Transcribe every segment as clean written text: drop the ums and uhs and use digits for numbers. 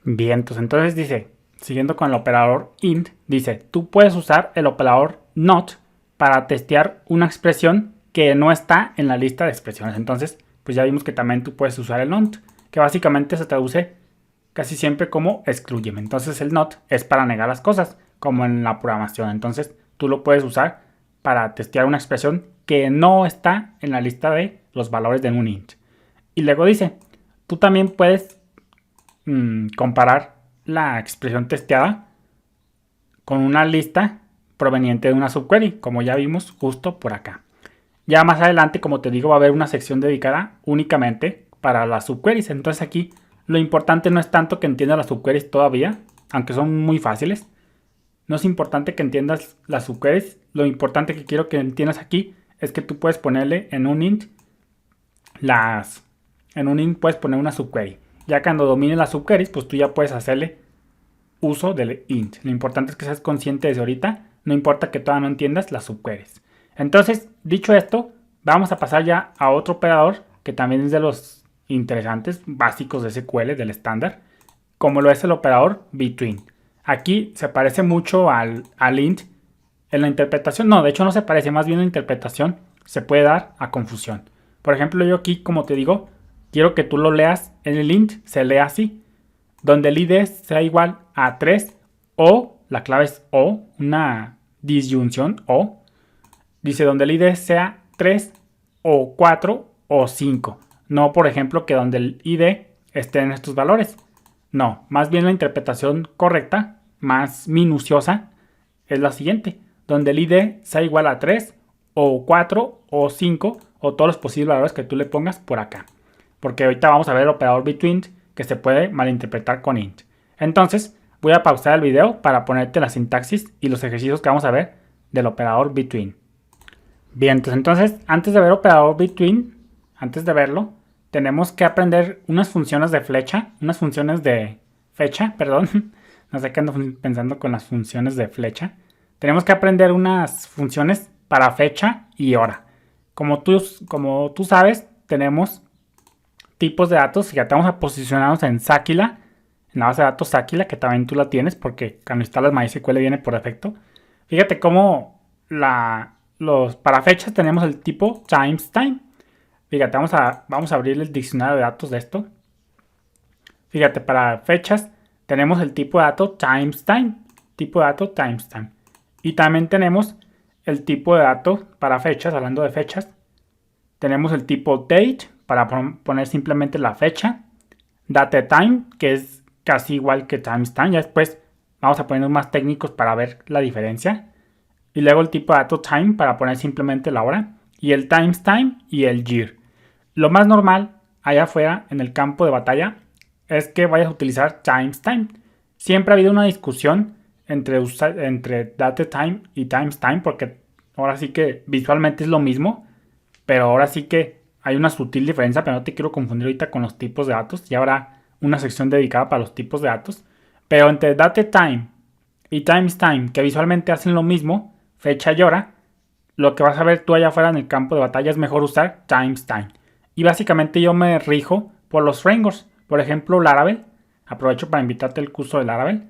Bien, entonces dice, siguiendo con el operador int, dice, tú puedes usar el operador not para testear una expresión que no está en la lista de expresiones. Entonces, pues ya vimos que también tú puedes usar el not, que básicamente se traduce casi siempre como exclúyeme. Entonces el not es para negar las cosas, como en la programación. Entonces tú lo puedes usar para testear una expresión que no está en la lista de los valores de un int. Y luego dice, tú también puedes comparar la expresión testeada con una lista proveniente de una subquery, como ya vimos justo por acá. Ya más adelante, como te digo, va a haber una sección dedicada únicamente para las subqueries. Entonces aquí lo importante no es tanto que entiendas las subqueries todavía, aunque son muy fáciles. No es importante que entiendas las subqueries. Lo importante que quiero que entiendas aquí es que tú puedes ponerle en un int puedes poner una subquery. Ya cuando domines las subqueries, pues tú ya puedes hacerle uso del int. Lo importante es que seas consciente desde ahorita. No importa que todavía no entiendas las subqueries. Entonces, dicho esto, vamos a pasar ya a otro operador que también es de los interesantes, básicos de SQL, del estándar, como lo es el operador between. Aquí se parece mucho al int en la interpretación. No, de hecho no se parece, más bien la interpretación se puede dar a confusión. Por ejemplo, yo aquí, como te digo, quiero que tú lo leas en el int, se lee así, donde el id sea igual a 3 o, la clave es o, una disyunción o, dice donde el id sea 3 o 4 o 5. No, por ejemplo, que donde el id esté en estos valores. No, más bien la interpretación correcta, más minuciosa, es la siguiente. Donde el id sea igual a 3 o 4 o 5 o todos los posibles valores que tú le pongas por acá. Porque ahorita vamos a ver el operador between que se puede malinterpretar con int. Entonces voy a pausar el video para ponerte la sintaxis y los ejercicios que vamos a ver del operador between. Bien, entonces antes de ver operador between, antes de verlo, tenemos que aprender unas funciones de flecha, unas funciones de fecha, perdón. No sé qué ando pensando con las funciones de flecha. Tenemos que aprender unas funciones para fecha y hora. Como tú sabes, tenemos tipos de datos. Fíjate, vamos a posicionarnos en Sakila, en la base de datos Sakila, que también tú la tienes porque cuando instalas MySQL viene por defecto. Fíjate cómo para fechas tenemos el tipo timestamp. Fíjate, vamos a abrir el diccionario de datos de esto. Fíjate, para fechas tenemos el tipo de dato timestamp. Tipo de dato timestamp. Y también tenemos el tipo de dato para fechas, hablando de fechas. Tenemos el tipo date, para poner simplemente la fecha. Datetime, que es casi igual que timestamp. Ya después vamos a ponernos más técnicos para ver la diferencia. Y luego el tipo de dato time, para poner simplemente la hora. Y el timestamp y el year. Lo más normal allá afuera en el campo de batalla es que vayas a utilizar timestamp. Siempre ha habido una discusión entre datetime y timestamp, porque ahora sí que visualmente es lo mismo, pero ahora sí que hay una sutil diferencia, pero no te quiero confundir ahorita con los tipos de datos. Ya habrá una sección dedicada para los tipos de datos. Pero entre datetime y timestamp, que visualmente hacen lo mismo, fecha y hora, lo que vas a ver tú allá afuera en el campo de batalla es mejor usar timestamp. Y básicamente yo me rijo por los frameworks. Por ejemplo, Laravel. Aprovecho para invitarte al curso de Laravel.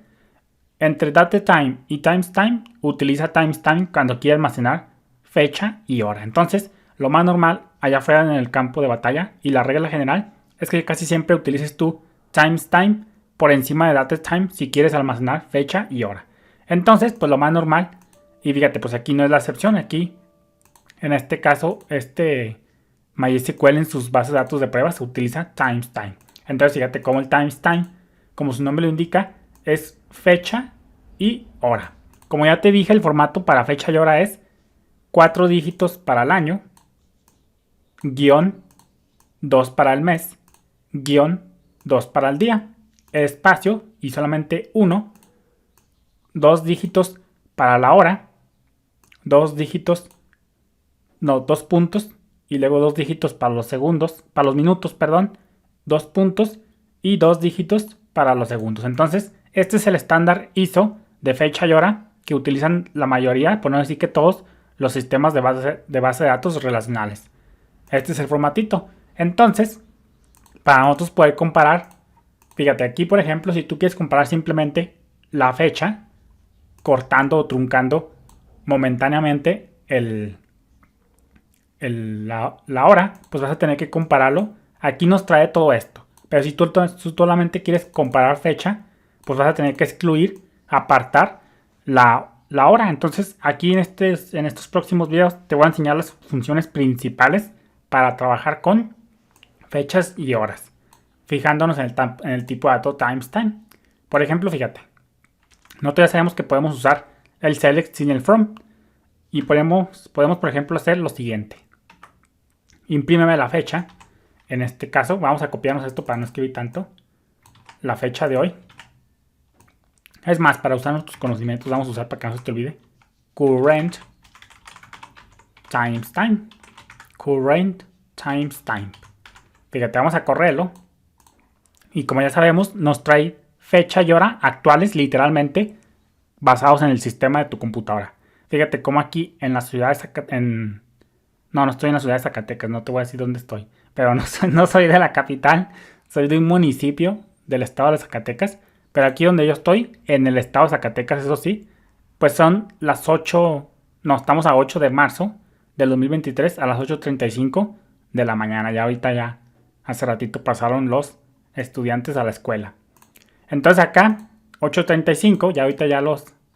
Entre datetime y timestamp, utiliza timestamp cuando quieras almacenar fecha y hora. Entonces, lo más normal allá afuera en el campo de batalla y la regla general es que casi siempre utilices tu timestamp por encima de datetime si quieres almacenar fecha y hora. Entonces, pues lo más normal, y fíjate, pues aquí no es la excepción. Aquí, en este caso, MySQL en sus bases de datos de pruebas utiliza timestamp. Entonces, fíjate cómo el timestamp, como su nombre lo indica, es fecha y hora. Como ya te dije, el formato para fecha y hora es 4 dígitos para el año, guión 2 para el mes, guión 2 para el día, espacio y solamente 1, 2 dígitos para la hora, 2 dígitos, no, 2 puntos y luego 2 dígitos para los segundos, para los minutos, perdón, 2 puntos y 2 dígitos para los segundos. Entonces, este es el estándar ISO de fecha y hora que utilizan la mayoría, por no decir que todos los sistemas de base de datos relacionales. Este es el formatito. Entonces, para nosotros poder comparar Fíjate, aquí por ejemplo, si tú quieres comparar simplemente la fecha, cortando o truncando momentáneamente la hora, pues vas a tener que compararlo. Aquí nos trae todo esto. Pero si tú solamente quieres comparar fecha, pues vas a tener que excluir, apartar la hora. Entonces aquí en estos próximos videos te voy a enseñar las funciones principales para trabajar con fechas y horas, fijándonos en el tipo de dato timestamp. Por ejemplo, fíjate, nosotros ya sabemos que podemos usar el select sin el from. Y podemos por ejemplo, hacer lo siguiente. Imprímeme la fecha. En este caso, vamos a copiarnos esto para no escribir tanto. La fecha de hoy. Es más, para usar nuestros conocimientos, vamos a usar para que no se te olvide. Current timestamp. Current timestamp. Fíjate, vamos a correrlo. Y como ya sabemos, nos trae fecha y hora actuales, literalmente, basados en el sistema de tu computadora. Fíjate cómo aquí en la ciudad de Zacatecas, no estoy en la ciudad de Zacatecas, no te voy a decir dónde estoy. Pero no soy de la capital, soy de un municipio del estado de Zacatecas. Pero aquí donde yo estoy, en el estado de Zacatecas, eso sí, pues son las 8, no, estamos a 8 de marzo del 2023 a las 8:35 de la mañana. Ya ahorita ya, hace ratito pasaron los estudiantes a la escuela. Entonces acá, 8:35, ya ahorita ya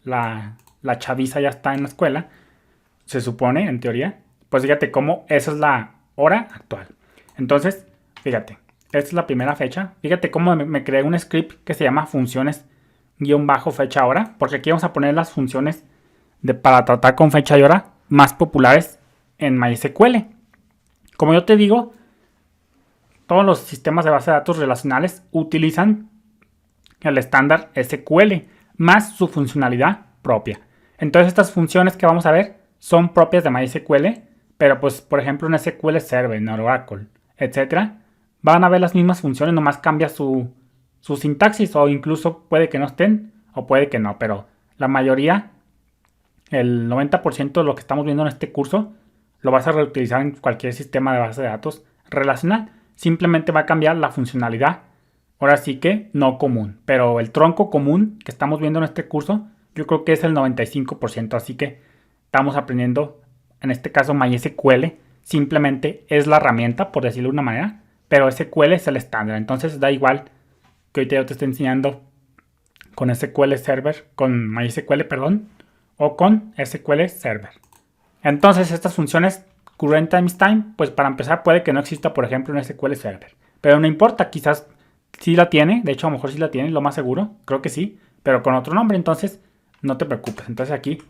la chaviza ya está en la escuela, se supone, en teoría. Pues fíjate cómo esa es la hora actual. Entonces, fíjate, esta es la primera fecha. Fíjate cómo me creé un script que se llama funciones fecha hora, porque aquí vamos a poner las funciones para tratar con fecha y hora más populares en MySQL. Como yo te digo, todos los sistemas de base de datos relacionales utilizan el estándar SQL más su funcionalidad propia. Entonces estas funciones que vamos a ver son propias de MySQL, pero pues por ejemplo en SQL Server, en Oracle, etcétera, van a ver las mismas funciones, nomás cambia su sintaxis, o incluso puede que no estén o puede que no, pero la mayoría, el 90% de lo que estamos viendo en este curso, lo vas a reutilizar en cualquier sistema de base de datos relacional. Simplemente va a cambiar la funcionalidad, ahora sí que no común, pero el tronco común que estamos viendo en este curso, yo creo que es el 95%, así que estamos aprendiendo, en este caso MySQL, simplemente es la herramienta, por decirlo de una manera, pero SQL es el estándar. Entonces da igual que ahorita yo te esté enseñando con SQL Server, con MySQL, perdón, o con SQL Server. Entonces estas funciones current timestamp, pues para empezar puede que no exista, por ejemplo, en SQL Server, pero no importa, quizás sí la tiene, de hecho a lo mejor sí la tiene, lo más seguro, creo que sí, pero con otro nombre, entonces no te preocupes. Entonces aquí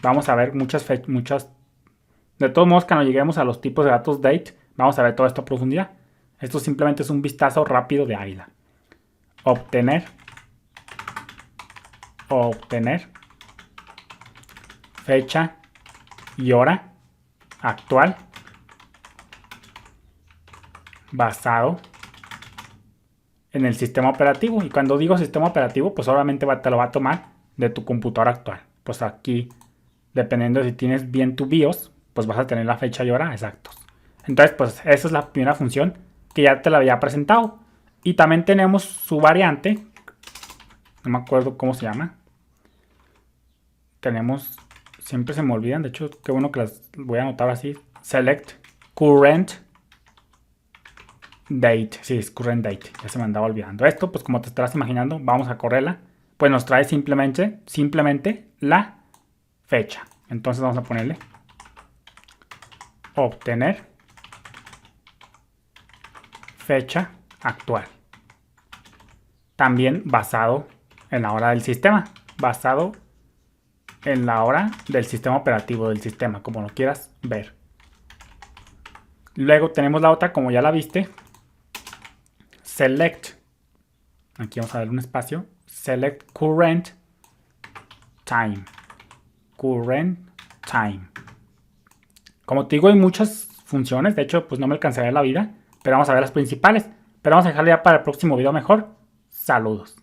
vamos a ver muchas, de todos modos, cuando lleguemos a los tipos de datos date, vamos a ver todo esto a profundidad. Esto simplemente es un vistazo rápido de águila. Obtener fecha y hora actual basado en el sistema operativo. Y cuando digo sistema operativo, pues obviamente te lo va a tomar de tu computadora actual. Pues aquí, dependiendo de si tienes bien tu BIOS, pues vas a tener la fecha y hora exactos. Entonces, pues esa es la primera función que ya te la había presentado. Y también tenemos su variante, no me acuerdo cómo se llama. Tenemos, siempre se me olvidan, de hecho, qué bueno que las voy a anotar así. Select current date. Sí, es current date, ya se me andaba olvidando. Esto, pues como te estarás imaginando, vamos a correrla. Pues nos trae simplemente la fecha. Entonces vamos a ponerle obtener fecha actual. También basado en la hora del sistema. Basado en la hora del sistema operativo del sistema, como lo quieras ver. Luego tenemos la otra, como ya la viste. Select. Aquí vamos a darle un espacio. Select current time. Current time. Como te digo, hay muchas funciones. De hecho, pues no me alcanzaré la vida. Pero vamos a ver las principales. Pero vamos a dejarle ya para el próximo video mejor. Saludos.